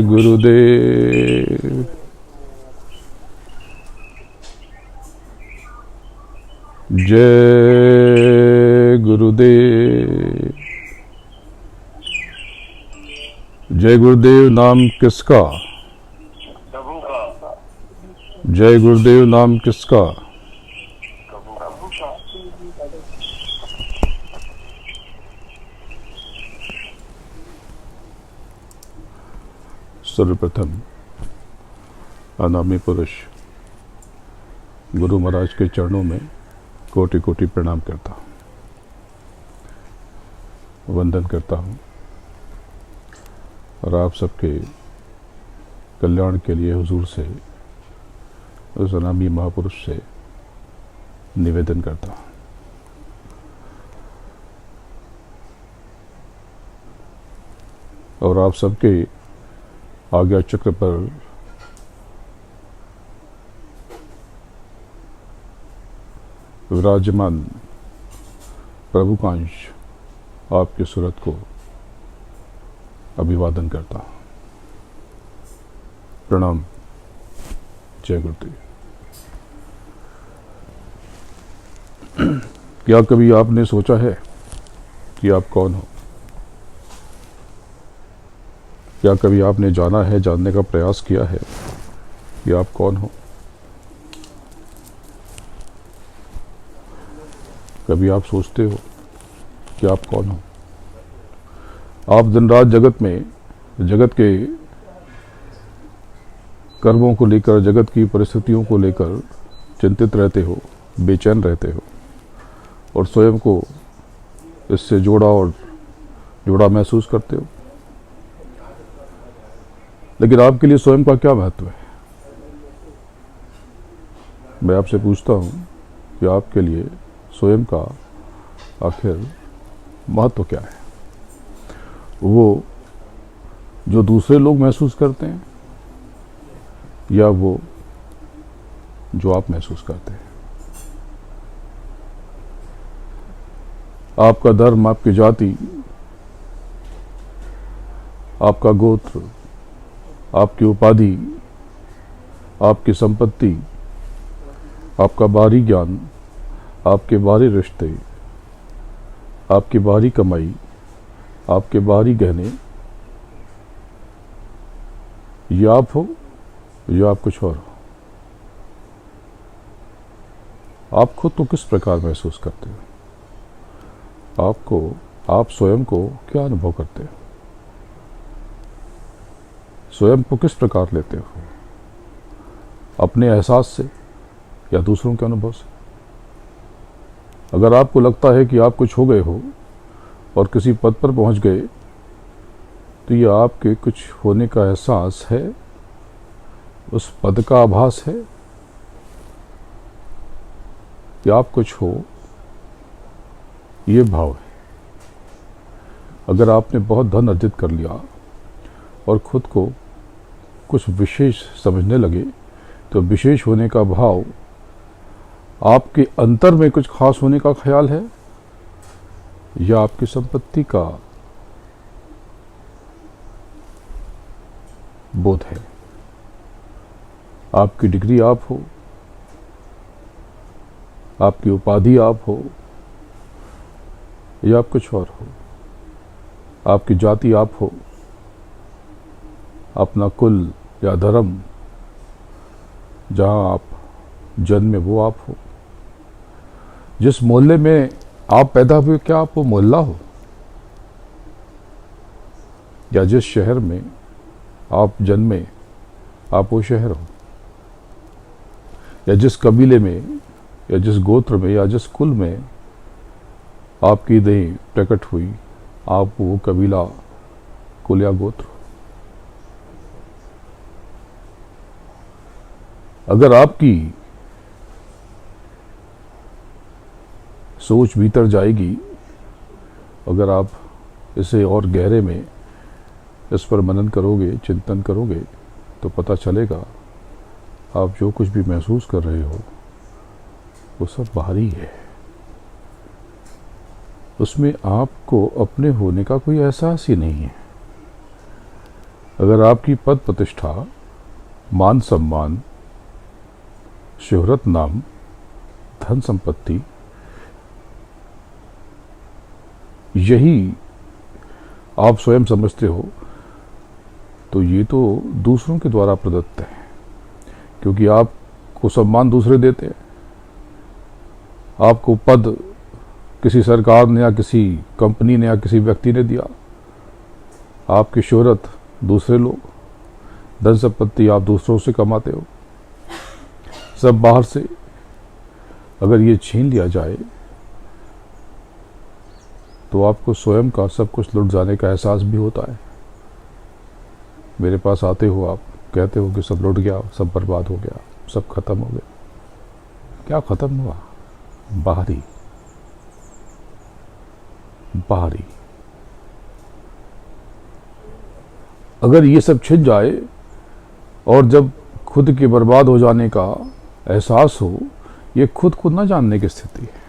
गुरुदेव। जय गुरुदेव। जय गुरुदेव नाम किसका? प्रभु का। जय गुरुदेव नाम किसका? प्रभु का। सर्वप्रथम अनामी पुरुष गुरु महाराज के चरणों में कोटि कोटि प्रणाम करता हूँ, वंदन करता हूँ और आप सबके कल्याण के लिए हुजूर से, उस अनामी महापुरुष से निवेदन करता हूँ। और आप सबके आज्ञा चक्र पर विराजमान प्रभु का अंश आपकी सूरत को अभिवादन करता हूँ। प्रणाम। जय गुरुदेव। क्या कभी आपने सोचा है कि आप कौन हो? क्या कभी आपने जाना है, जानने का प्रयास किया है कि आप कौन हो? कभी आप सोचते हो कि आप कौन हो? आप दिन रात जगत में, जगत के कर्मों को लेकर, जगत की परिस्थितियों को लेकर चिंतित रहते हो, बेचैन रहते हो और स्वयं को इससे जुड़ा महसूस करते हो। लेकिन आपके लिए स्वयं का क्या महत्व है? मैं आपसे पूछता हूं कि आपके लिए स्वयं का आखिर महत्व क्या है? वो जो दूसरे लोग महसूस करते हैं या वो जो आप महसूस करते हैं? आपका धर्म, आपकी जाति, आपका गोत्र, आपकी उपाधि, आपकी संपत्ति, आपका बाहरी ज्ञान, आपके बाहरी रिश्ते, आपकी बाहरी कमाई, आपके बाहरी गहने, ये आप हो या आप कुछ और हो? आप खुद तो किस प्रकार महसूस करते हो? आप स्वयं को क्या अनुभव करते हो? स्वयं को किस प्रकार लेते हो? अपने एहसास से या दूसरों के अनुभव से? अगर आपको लगता है कि आप कुछ हो गए हो और किसी पद पर पहुंच गए, तो ये आपके कुछ होने का एहसास है, उस पद का आभास है, कि आप कुछ हो, ये भाव है। अगर आपने बहुत धन अर्जित कर लिया और खुद को कुछ विशेष समझने लगे, तो विशेष होने का भाव आपके अंतर में कुछ खास होने का ख्याल है या आपकी संपत्ति का बोध है? आपकी डिग्री आप हो, आपकी उपाधि आप हो या आप कुछ और हो? आपकी जाति आप हो, अपना कुल या धर्म जहां आप जन्मे वो आप हो? जिस मोहल्ले में आप पैदा हुए, क्या आप वो मोहल्ला हो? या जिस शहर में आप जन्मे, आप वो शहर हो? या जिस कबीले में या जिस गोत्र में या जिस कुल में आपकी देह प्रकट हुई, आप वो कबीला, कुल या गोत्र हो? अगर आपकी सोच भीतर जाएगी, अगर आप इसे और गहरे में इस पर मनन करोगे, चिंतन करोगे, तो पता चलेगा आप जो कुछ भी महसूस कर रहे हो वो सब बाहरी है। उसमें आपको अपने होने का कोई एहसास ही नहीं है। अगर आपकी पद प्रतिष्ठा, मान सम्मान, शोहरत, नाम, धन संपत्ति यही आप स्वयं समझते हो, तो ये तो दूसरों के द्वारा प्रदत्त है, क्योंकि आपको सम्मान दूसरे देते हैं। आपको पद किसी सरकार ने या किसी कंपनी ने या किसी व्यक्ति ने दिया, आपकी शोहरत दूसरे लोग, धन संपत्ति आप दूसरों से कमाते हो, सब बाहर से। अगर ये छीन लिया जाए तो आपको स्वयं का सब कुछ लुट जाने का एहसास भी होता है। मेरे पास आते हो, आप कहते हो कि सब लुट गया, सब बर्बाद हो गया, सब खत्म हो गया। क्या खत्म हुआ? बाहरी बाहरी। अगर ये सब छिन जाए और जब खुद के बर्बाद हो जाने का एहसास हो, ये खुद को न जानने की स्थिति है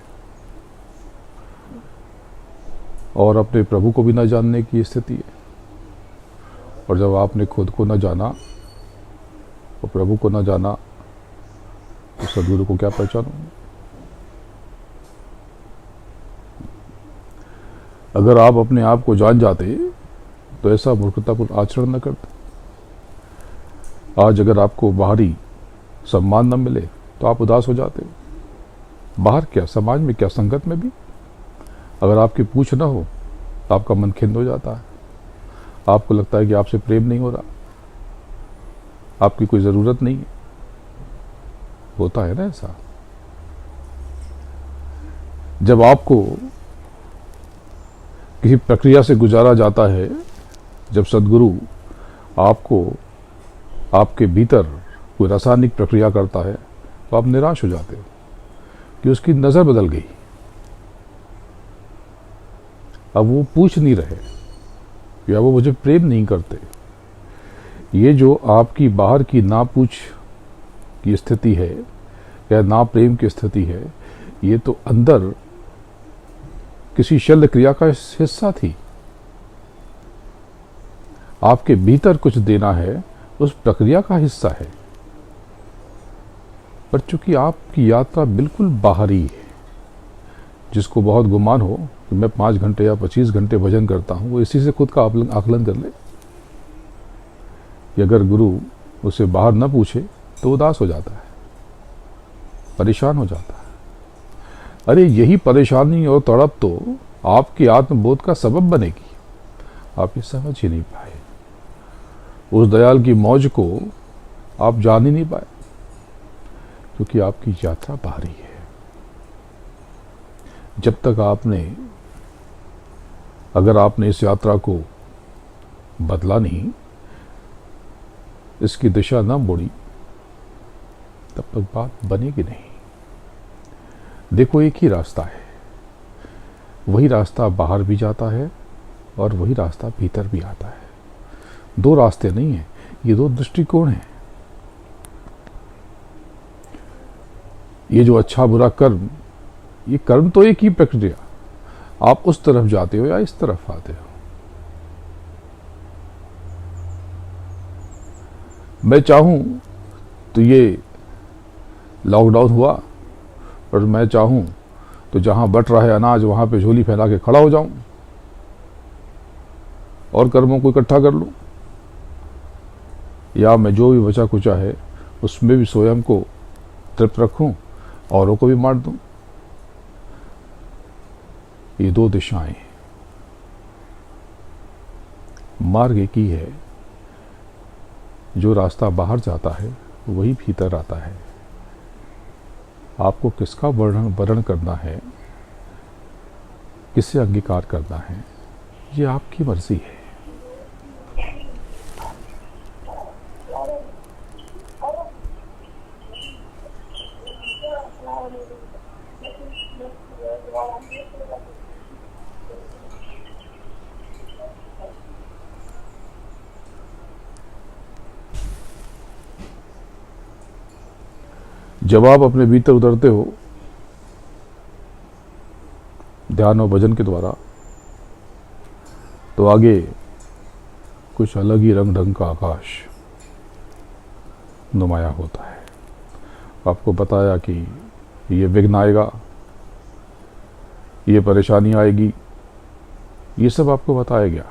और अपने प्रभु को भी न जानने की स्थिति है। और जब आपने खुद को न जाना और प्रभु को न जाना, तो सदगुरु को क्या पहचानोगे? अगर आप अपने आप को जान जाते तो ऐसा मूर्खतापूर्ण आचरण न करते। आज अगर आपको बाहरी सम्मान न मिले तो आप उदास हो जाते हो। बाहर क्या, समाज में क्या, संगत में भी। अगर आपकी पूछ न हो तो आपका मन खिन्न हो जाता है। आपको लगता है कि आपसे प्रेम नहीं हो रहा, आपकी कोई ज़रूरत नहीं है। होता है ना ऐसा। जब आपको किसी प्रक्रिया से गुजारा जाता है, जब सद्गुरु आपको आपके भीतर कोई रासायनिक प्रक्रिया करता है, तो आप निराश हो जाते हो कि उसकी नज़र बदल गई। अब वो पूछ नहीं रहे या वो मुझे प्रेम नहीं करते। ये जो आपकी बाहर की ना पूछ की स्थिति है या ना प्रेम की स्थिति है, ये तो अंदर किसी शल्य क्रिया का हिस्सा थी। आपके भीतर कुछ देना है, उस प्रक्रिया का हिस्सा है। पर चूंकि आपकी यात्रा बिल्कुल बाहरी है, जिसको बहुत गुमान हो कि मैं 5 घंटे या 25 घंटे भजन करता हूं, वो इसी से खुद का आकलन कर ले कि अगर गुरु उसे बाहर न पूछे तो उदास हो जाता है, परेशान हो जाता है। अरे यही परेशानी और तड़प तो आपके आत्मबोध का सबब बनेगी। आप ये समझ ही नहीं पाए, उस दयाल की मौज को आप जान ही नहीं पाए, क्योंकि आपकी यात्रा बाहरी है। जब तक अगर आपने इस यात्रा को बदला नहीं, इसकी दिशा न मोड़ी, तब तक बात बनेगी नहीं। देखो, एक ही रास्ता है, वही रास्ता बाहर भी जाता है और वही रास्ता भीतर भी आता है। 2 रास्ते नहीं हैं, ये 2 दृष्टिकोण हैं। ये जो अच्छा बुरा कर्म, ये कर्म तो एक ही प्रक्रिया, आप उस तरफ जाते हो या इस तरफ आते हो। मैं चाहूं तो ये लॉकडाउन हुआ, और मैं चाहूं तो जहां बट रहा है अनाज वहां पे झोली फैला के खड़ा हो जाऊं और कर्मों को इकट्ठा कर लूं, या मैं जो भी बचा कुचा है उसमें भी स्वयं को तृप्त रखूं, औरों को भी मार दूं। ये 2 दिशाएं। मार्ग एक ही है, जो रास्ता बाहर जाता है वही भीतर आता है। आपको किसका वर्ण करना है, किसे अंगीकार करना है, ये आपकी मर्जी है। जब आप अपने भीतर उतरते हो ध्यान और भजन के द्वारा, तो आगे कुछ अलग ही रंग ढंग का आकाश नुमाया होता है। आपको बताया कि ये विघ्न आएगा, ये परेशानी आएगी, ये सब आपको बताया गया।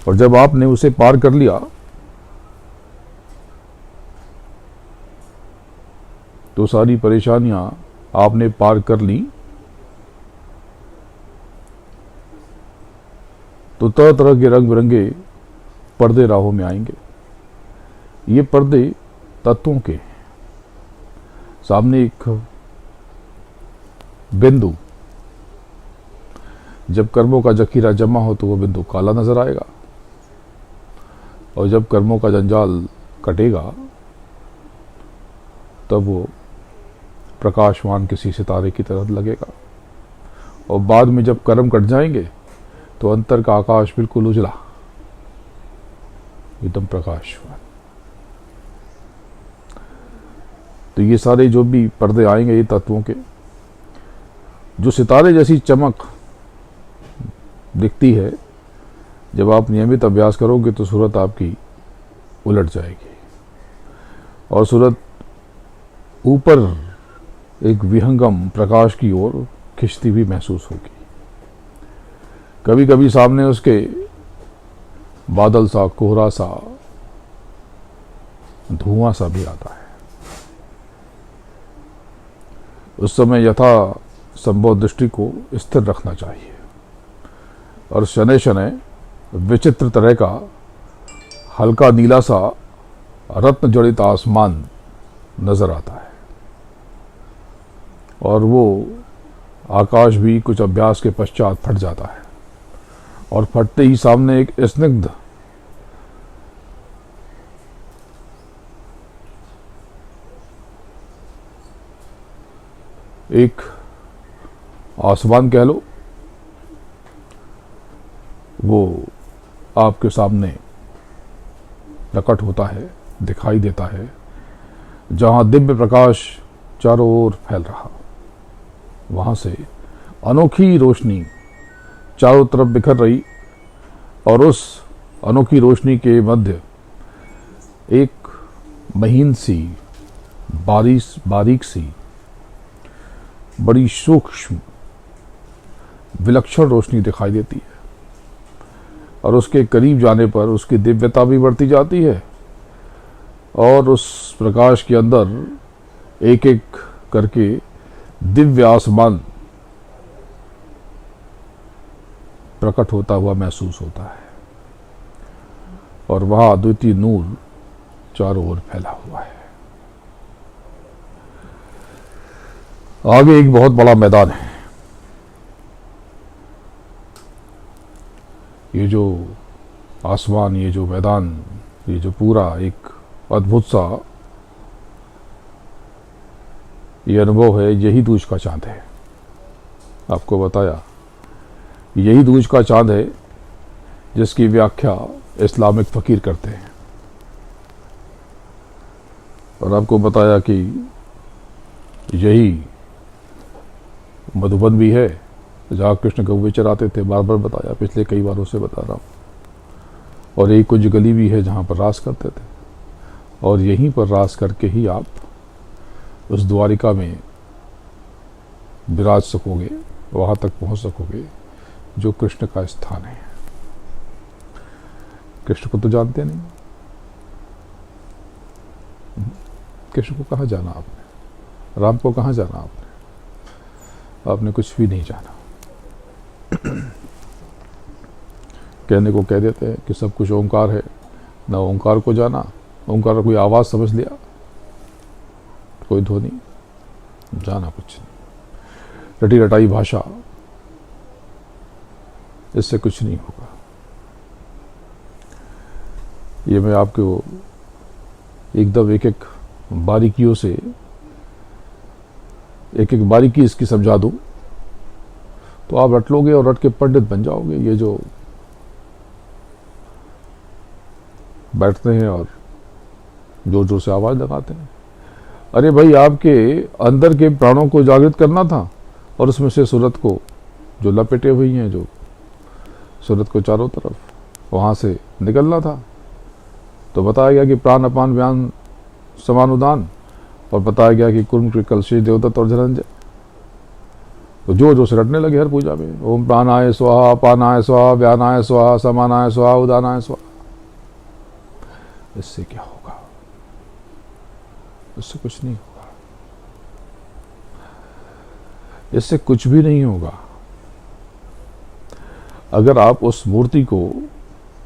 और जब आपने उसे पार कर लिया तो सारी परेशानियां आपने पार कर ली, तो तरह तरह के रंग बिरंगे पर्दे राहों में आएंगे। ये पर्दे तत्वों के सामने एक बिंदु, जब कर्मों का जखीरा जमा हो तो वो बिंदु काला नजर आएगा, और जब कर्मों का जंजाल कटेगा तब वो प्रकाशवान किसी सितारे की तरह लगेगा। और बाद में जब कर्म कट जाएंगे तो अंतर का आकाश बिल्कुल उजला, एकदम प्रकाशवान। तो ये सारे जो भी पर्दे आएंगे ये तत्वों के, जो सितारे जैसी चमक दिखती है, जब आप नियमित अभ्यास करोगे तो सूरत आपकी उलट जाएगी और सूरत ऊपर एक विहंगम प्रकाश की ओर खिंचती हुई महसूस होगी। कभी कभी सामने उसके बादल सा, कोहरा सा, धुआं सा भी आता है। उस समय यथा संभव दृष्टि को स्थिर रखना चाहिए और शनै शनै विचित्र तरह का हल्का नीला सा रत्न जड़ित आसमान नजर आता है, और वो आकाश भी कुछ अभ्यास के पश्चात फट जाता है, और फटते ही सामने एक स्निग्ध एक आसमान कह लो, वो आपके सामने प्रकट होता है, दिखाई देता है, जहां दिव्य प्रकाश चारों ओर फैल रहा। वहां से अनोखी रोशनी चारों तरफ बिखर रही, और उस अनोखी रोशनी के मध्य एक महीन सी, बारीक सी, बड़ी सूक्ष्म विलक्षण रोशनी दिखाई देती है, और उसके करीब जाने पर उसकी दिव्यता भी बढ़ती जाती है, और उस प्रकाश के अंदर एक एक करके दिव्य आसमान प्रकट होता हुआ महसूस होता है, और वहां अद्वितीय नूर चारों ओर फैला हुआ है। आगे एक बहुत बड़ा मैदान है। ये जो आसमान, ये जो मैदान, ये जो पूरा एक अद्भुत सा ये अनुभव है, यही दूज का चांद है। आपको बताया यही दूज का चांद है जिसकी व्याख्या इस्लामिक फकीर करते हैं, और आपको बताया कि यही मधुबन भी है जहाँ कृष्ण गौवे चराते थे। बार बार बताया, पिछले कई बारों से बता रहा हूँ। और एक कुंज गली भी है जहाँ पर रास करते थे, और यहीं पर रास करके ही आप उस द्वारिका में विराज सकोगे, वहाँ तक पहुँच सकोगे जो कृष्ण का स्थान है। कृष्ण को तो जानते नहीं, कृष्ण को कहाँ जाना आपने, राम को कहाँ जाना आपने कुछ भी नहीं जाना। कहने को कह देते हैं कि सब कुछ ओंकार है, ना ओंकार को जाना। ओंकार का कोई आवाज़ समझ लिया, कोई ध्वनि, जाना कुछ नहीं। रटी रटाई भाषा, इससे कुछ नहीं होगा। ये मैं आपको एकदम एक एक बारीकियों से एक एक बारीकी इसकी समझा दूं तो आप रट लोगे और रट के पंडित बन जाओगे। ये जो बैठते हैं और जोर जोर से आवाज लगाते हैं, अरे भाई आपके अंदर के प्राणों को जागृत करना था, और उसमें से सूरत को जो लपेटे हुई हैं, जो सूरत को चारों तरफ, वहाँ से निकलना था। तो बताया गया कि प्राण अपान व्यान समानुदान, और बताया गया कि कुर्म कृकल शेष देवदत्त और धनंजय। तो जो जो से रटने लगे हर पूजा में, ओम प्राणाय स्वाहा, अपानाय स्वाहा, व्यानाय स्वाहा, समानाय स्वाहा, उदानाय स्वाहा। इससे क्या होगा? इससे कुछ नहीं होगा, इससे कुछ भी नहीं होगा। अगर आप उस मूर्ति को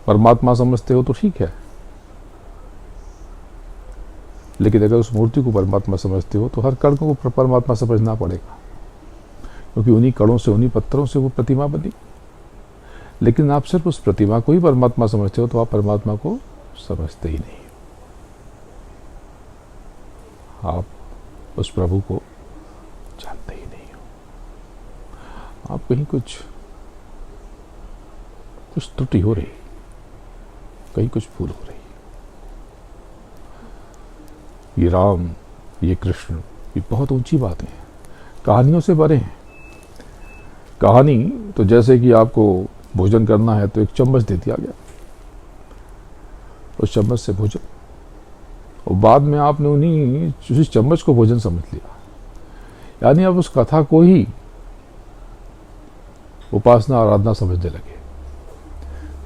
परमात्मा समझते हो तो ठीक है, लेकिन अगर उस मूर्ति को परमात्मा समझते हो तो हर कण को परमात्मा समझना पड़ेगा, क्योंकि उन्हीं कणों से, उन्हीं पत्थरों से वो प्रतिमा बनी। लेकिन आप सिर्फ उस प्रतिमा को ही परमात्मा समझते हो तो आप परमात्मा को समझते ही नहीं। आप उस प्रभु को जानते ही नहीं हो। आप कहीं कुछ त्रुटि हो रही, कहीं कुछ भूल हो रही। ये राम, ये कृष्ण, ये बहुत ऊंची बातें हैं, कहानियों से भरे हैं। कहानी तो जैसे कि आपको भोजन करना है तो एक चम्मच दे दिया गया, उस चम्मच से भोजन, और बाद में आपने उसी चम्मच को भोजन समझ लिया। यानी आप उस कथा को ही उपासना आराधना समझने लगे।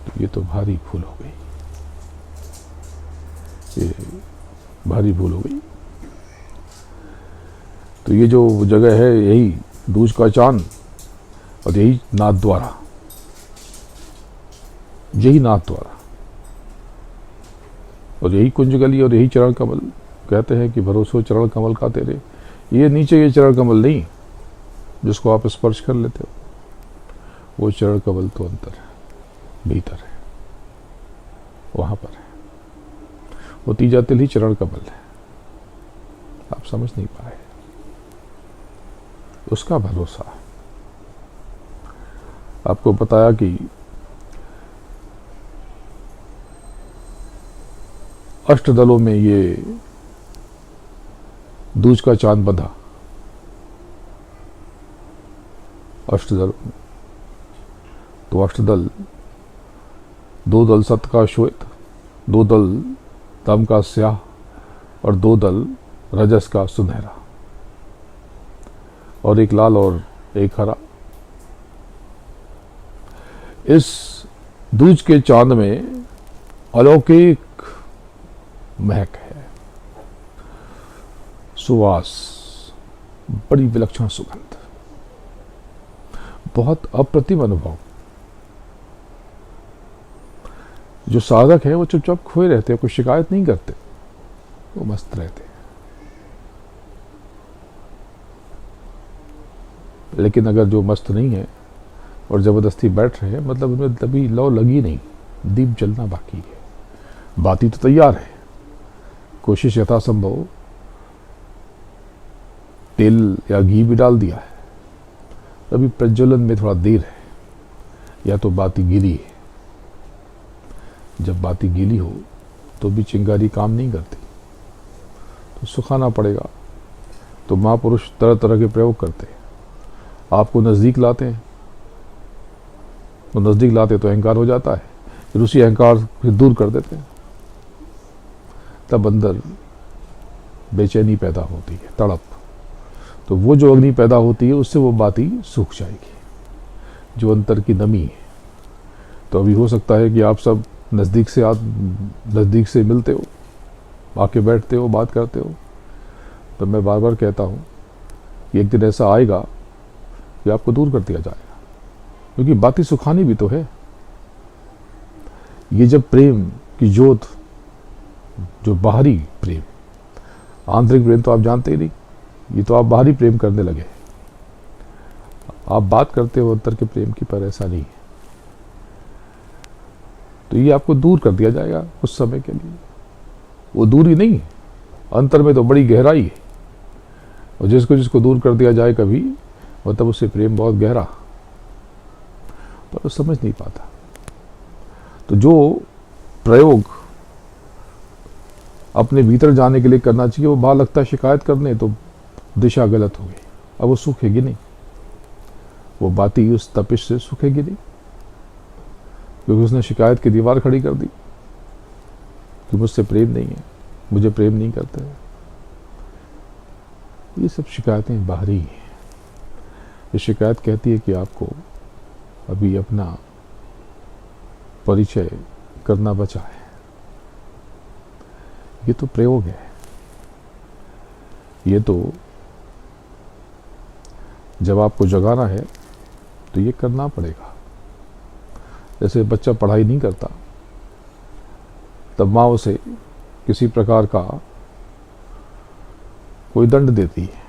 तो ये तो भारी भूल हो गई, ये भारी भूल हो गई। तो ये जो जगह है, यही दूज का चांद और यही नाथ द्वारा, यही नाथ द्वारा और यही कुंज गली और यही चरण कमल। कहते हैं कि भरोसो चरण कमल का तेरे। ये नीचे ये चरण कमल नहीं जिसको आप स्पर्श कर लेते हो, वो चरण कमल तो अंतर है, भीतर है, वहां पर है। वो तीजा तिल ही चरण कमल है, आप समझ नहीं पाए। उसका भरोसा। आपको बताया कि अष्टदलों में ये दूज का चांद बंधा, अष्टदल में। तो अष्टदल, 2 दल सत का श्वेत, 2 दल तम का स्याह और 2 दल रजस का सुनहरा, और एक लाल और एक हरा। इस दूज के चांद में अलौकिक महक है, सुवास, बड़ी विलक्षण सुगंध, बहुत अप्रतिम अनुभव। जो साधक है वो चुपचाप खोए रहते हैं, कोई शिकायत नहीं करते, वो मस्त रहते हैं। लेकिन अगर जो मस्त नहीं है और जबरदस्ती बैठ रहे हैं, मतलब उनमें तभी लौ लगी नहीं, दीप जलना बाकी है। बाती तो तैयार है, कोशिश यथासंभव तेल या घी भी डाल दिया है, अभी प्रज्वलन में थोड़ा देर है, या तो बाती गीली है। जब बाती गीली हो तो भी चिंगारी काम नहीं करती, तो सुखाना पड़ेगा। तो महापुरुष तरह तरह के प्रयोग करते हैं, आपको नजदीक लाते हैं, तो नजदीक लाते तो अहंकार हो जाता है, फिर उसी अहंकार से दूर कर देते हैं, तब अंदर बेचैनी पैदा होती है, तड़प। तो वो जो अग्नि पैदा होती है उससे वो बाती सूख जाएगी, जो अंतर की नमी है। तो अभी हो सकता है कि आप सब नज़दीक से मिलते हो, आके बैठते हो, बात करते हो। तो मैं बार बार कहता हूँ कि एक दिन ऐसा आएगा कि आपको दूर कर दिया जाएगा, क्योंकि बाती सुखानी भी तो है। ये जब प्रेम की जोत, जो बाहरी प्रेम, आंतरिक प्रेम तो आप जानते ही नहीं, ये तो आप बाहरी प्रेम करने लगे। आप बात करते हो अंतर के प्रेम की, पर ऐसा नहीं है। तो ये आपको दूर कर दिया जाएगा कुछ समय के लिए। वो दूरी नहीं है, अंतर में तो बड़ी गहराई है, और जिसको दूर कर दिया जाए कभी, मतलब उससे प्रेम बहुत गहरा, पर वो समझ नहीं पाता। तो जो प्रयोग अपने भीतर जाने के लिए करना चाहिए, वो बाहर लगता है शिकायत करने, तो दिशा गलत हो गई। अब वो सूखेगी नहीं, वो बाती उस तपिश से सूखेगी नहीं। क्योंकि उसने शिकायत की दीवार खड़ी कर दी कि मुझसे प्रेम नहीं है, मुझे प्रेम नहीं करते। ये सब शिकायतें बाहरी हैं। ये शिकायत कहती है कि आपको अभी अपना परिचय करना बचा है। ये तो प्रयोग है, ये तो जब आपको जगाना है तो ये करना पड़ेगा। जैसे बच्चा पढ़ाई नहीं करता तब माँ उसे किसी प्रकार का कोई दंड देती है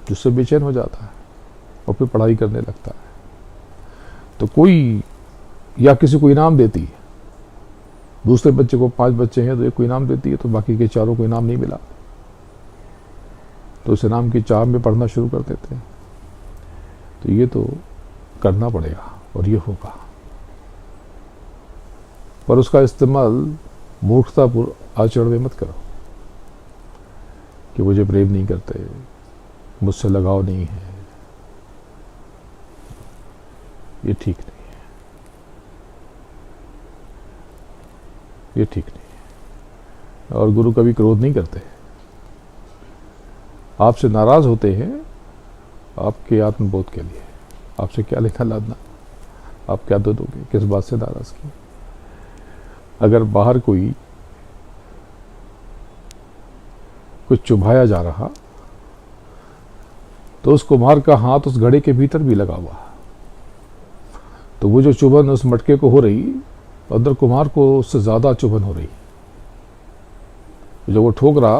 जिससे बेचैन हो जाता है और फिर पढ़ाई करने लगता है। तो कोई या किसी को इनाम देती है, दूसरे बच्चे को 5 बच्चे हैं तो एक को इनाम देती है, तो बाकी के चारों को इनाम नहीं मिला तो उस इनाम की चाह में पढ़ना शुरू कर देते हैं। तो ये तो करना पड़ेगा और ये होगा, पर उसका इस्तेमाल मूर्खतापूर्ण आचरण में मत करो कि मुझे प्रेम नहीं करते, मुझसे लगाव नहीं है। ये ठीक नहीं है, ये ठीक नहीं है। और गुरु कभी क्रोध नहीं करते, आपसे नाराज होते हैं आपके आत्मबोध के लिए। आपसे क्या लेना लादना, आप क्या दे दोगे, किस बात से नाराज की। अगर बाहर कोई कुछ चुभाया जा रहा तो उस कुम्हार का हाथ उस घड़े के भीतर भी लगा हुआ, तो वो जो चुभन उस मटके को हो रही, अंदर कुम्हार को उससे ज्यादा चुभन हो रही। जो वो ठोक रहा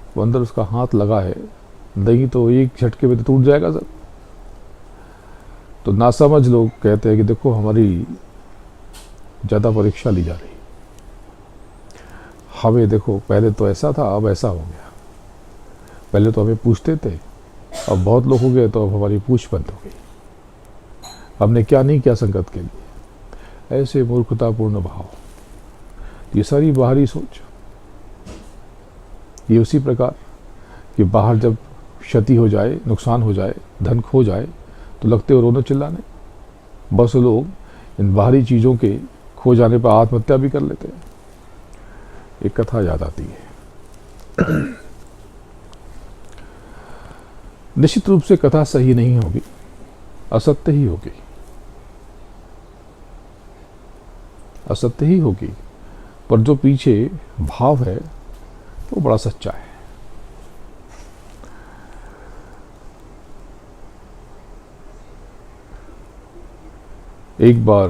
वो अंदर उसका हाथ लगा है, नहीं तो एक झटके में तो टूट जाएगा सब। तो नासमझ लोग कहते हैं कि देखो हमारी ज्यादा परीक्षा ली जा रही, हमें देखो पहले तो ऐसा था अब ऐसा हो गया, पहले तो हमें पूछते थे अब बहुत लोग हो गए तो अब हमारी पूछ बंद हो गई, हमने क्या नहीं किया संगत के लिए। ऐसे मूर्खतापूर्ण भाव, ये सारी बाहरी सोच। ये उसी प्रकार कि बाहर जब क्षति हो जाए, नुकसान हो जाए, धन खो जाए तो लगते हो रोने चिल्लाने। बस लोग इन बाहरी चीज़ों के खो जाने पर आत्महत्या भी कर लेते हैं। एक कथा याद आती है। निश्चित रूप से कथा सही नहीं होगी, असत्य ही होगी, असत्य ही होगी, पर जो पीछे भाव है वो बड़ा सच्चा है। एक बार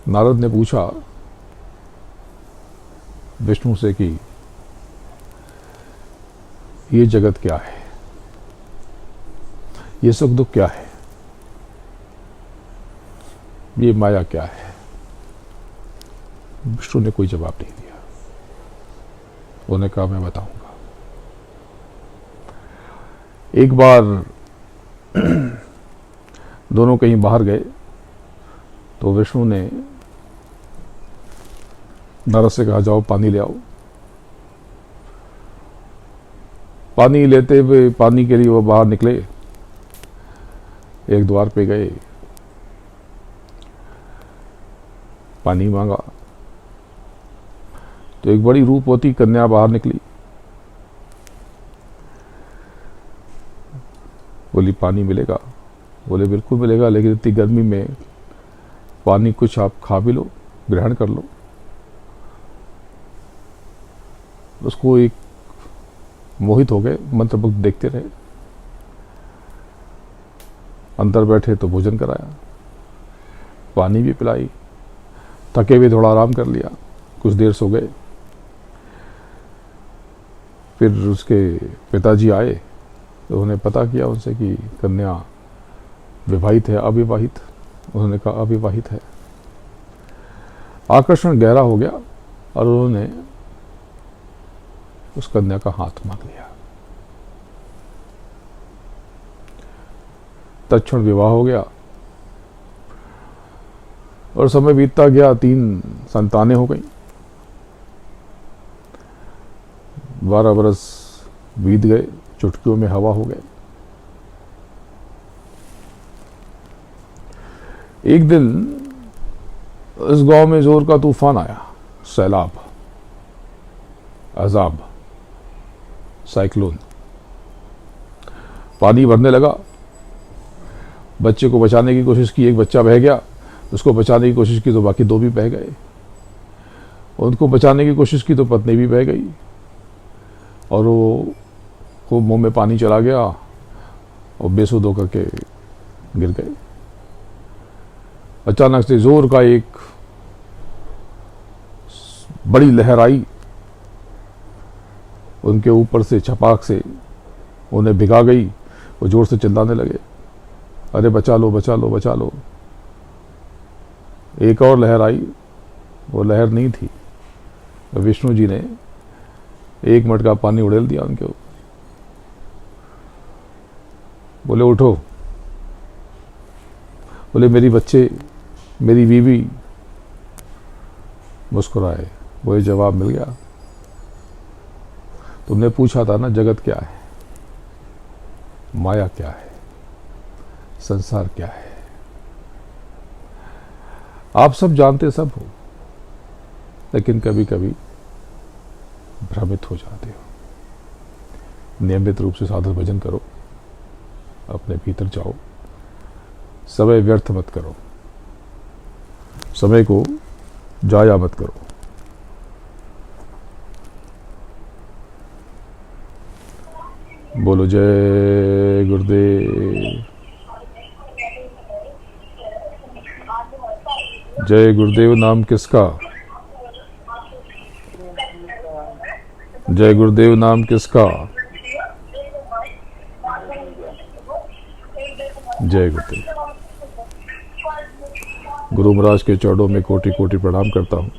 नारद ने पूछा विष्णु से कि ये जगत क्या है, ये सुख दुख क्या है, ये माया क्या है। विष्णु ने कोई जवाब नहीं दिया। उन्होंने कहा मैं बताऊंगा। एक बार दोनों कहीं बाहर गए तो विष्णु ने नारद से कहा जाओ पानी ले आओ। पानी लेते हुए, पानी के लिए वो बाहर निकले, एक द्वार पे गए, पानी मांगा तो एक बड़ी रूपवती कन्या बाहर निकली। बोली पानी मिलेगा? बोले बिल्कुल मिलेगा, लेकिन इतनी गर्मी में पानी कुछ आप खा भी लो, ग्रहण कर लो। उसको एक मोहित हो गए, मंत्रमुग्ध देखते रहे। अंदर बैठे तो भोजन कराया, पानी भी पिलाई, थके हुए थोड़ा आराम कर लिया, कुछ देर सो गए। फिर उसके पिताजी आए तो उन्होंने पता किया उनसे कि कन्या विवाहित है, अविवाहित। उन्होंने कहा अविवाहित है। आकर्षण गहरा हो गया और उन्होंने उस कन्या का हाथ मांग लिया। तत्क्षण विवाह हो गया और समय बीतता गया, 3 संतानें हो गई। 12 बरस बीत गए, चुटकियों में हवा हो गए। एक दिन इस गांव में जोर का तूफान आया, सैलाब, अजाब, साइक्लोन। पानी भरने लगा। बच्चे को बचाने की कोशिश की, एक बच्चा बह गया। उसको बचाने की कोशिश की तो बाकी दो भी बह गए। उनको बचाने की कोशिश की तो पत्नी भी बह गई और वो मुंह में पानी चला गया और बेसुध होकर के गिर गए। अचानक से जोर का एक बड़ी लहर आई, उनके ऊपर से छपाक से उन्हें भिगा गई। वो जोर से चिल्लाने लगे, अरे बचा लो बचा लो बचा लो। एक और लहर आई, वो लहर नहीं थी, विष्णु जी ने एक मटका पानी उड़ेल दिया उनके ऊपर। बोले उठो। बोले मेरी बच्चे, मेरी बीवी। मुस्कुराए। वो जवाब मिल गया, तुमने पूछा था ना जगत क्या है, माया क्या है, संसार क्या है। आप सब जानते सब हो, लेकिन कभी कभी भ्रमित हो जाते हो। नियमित रूप से साधु भजन करो, अपने भीतर जाओ, समय व्यर्थ मत करो, समय को जाया मत करो। बोलो जय गुरुदेव, जय गुरुदेव। नाम किसका? जय गुरुदेव नाम किसका? जय गुरुदेव। गुरु महाराज के चरणों में कोटि कोटि प्रणाम करता हूं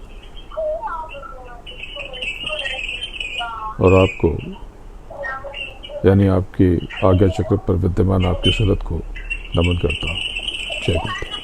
और आपको यानी आपके आज्ञा चक्र पर विद्यमान आपकी सूरत को नमन करता हूं। जय गुरुदेव।